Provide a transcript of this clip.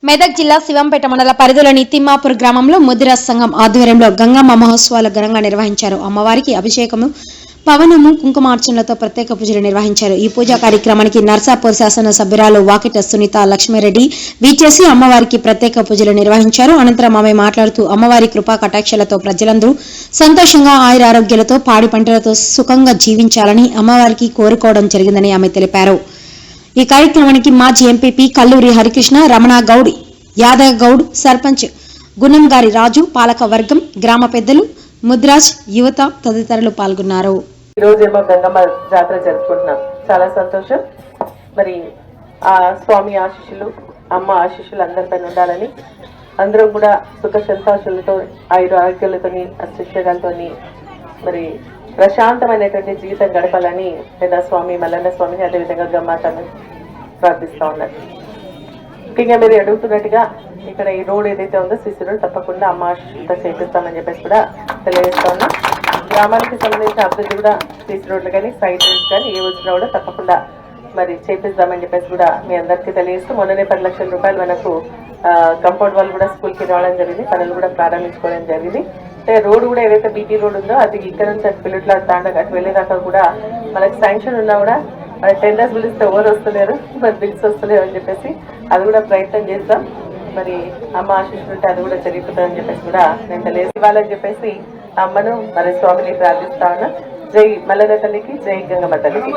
మెదక్ జిల్లా శివంపేట మండల పరిధిలోని తిమ్మాపూర్ గ్రామంలో ముదిరాజ్ సంఘం ఆధ్వర్యంలో గంగమ్మ మహోత్సవాలు ఘనంగా నిర్వహించారు. అమ్మవారికి అభిషేకము, పవనము, కుంకుమార్చనలతో ప్రత్యేక పూజలు నిర్వహించారు. ఈ పూజా కార్యక్రమానికి నర్సాపూర్ శాసన సభ్యురాలు వాకిట సునీత లక్ష్మీరెడ్డి విచ్చేసి అమ్మవారికి ప్రత్యేక పూజలు నిర్వహించారు. అనంతరం ఆమె మాట్లాడుతూ అమ్మవారి కృపా కటాక్షలతో ప్రజలందరూ సంతోషంగా ఆయురారోగ్యాలతో పాడి పంటలతో సుఖంగా జీవించాలని అమ్మవారికి కోరుకోవడం జరిగిందని ఆమె తెలిపారు. ఈ కార్యక్రమానికి మాజీ ఎంపీపీ కల్లూరి హరికృష్ణ, రమణ గౌడ్, యాదవ్ గౌడ్, సర్పంచ్ గున్నంగారి రాజు, పాలక వర్గం, గ్రామ పెద్దలు, ముద్రాజ్, యువత తదితరులు పాల్గొన్నారు. ఈ రోజు ఏమో గంగమ్మ జాతర జరుపుకుంటున్నాం. చాలా సంతోషం. మరి ఆ స్వామి ఆశీస్సులు, అమ్మ ఆశీస్సులు అందరిపైన ఉండాలని, అందరూ కూడా సుఖ సంతోషాలతో ఆయురారోగ్యాలతో అశిష్యాలతో మరి ప్రశాంతమైనటువంటి జీవితం గడపాలని లేదా స్వామి మల్లన్న స్వామిని అదేవిధంగా గమ్మాతను ప్రార్థిస్తూ ఉన్నారు. ముఖ్యంగా మీరు అడుగుతున్నట్టుగా ఇక్కడ ఈ రోడ్ ఏదైతే ఉందో సిసి రోడ్ తప్పకుండా అమ్మ ఆశీస్సులతో చేపిస్తామని చెప్పేసి కూడా తెలియజేస్తా ఉన్నాం. గ్రామానికి సంబంధించిన అభివృద్ధి కూడా సిసి రోడ్లు కానీ సైడ్ రోడ్స్ కానీ ఏ వచ్చినా కూడా తప్పకుండా మరి చేపిస్తామని చెప్పేసి కూడా మీ అందరికీ తెలియజేస్తూ మొన్ననే 10 లక్షల రూపాయలు మనకు కంపౌండ్ వాళ్ళు కూడా స్కూల్కి రావడం జరిగింది, పనులు కూడా ప్రారంభించుకోవడం జరిగింది. రోడ్ కూడా ఏదైతే బీటీ రోడ్ ఉందో అది ఇక్కడ నుంచి అటు పిల్లట్లా దాంట్లో అటు వెళ్ళేదాకా కూడా మనకి శాంక్షన్ ఉన్నా కూడా మన టెండర్స్ పిలిస్తే ఎవరు వస్తలేరు, మరి బిల్స్ వస్తలేరు అని చెప్పేసి అది కూడా ప్రయత్నం చేస్తాం. మరి అమ్మ ఆశీస్సులు ఉంటే అది కూడా జరిగిపోతుందని చెప్పేసి కూడా నేను తెలియజేయాలని చెప్పేసి అమ్మను మరి స్వామిని ప్రార్థిస్తా ఉన్నా. జై మల్లన్న తల్లికి, జై గంగమ్మ తల్లికి.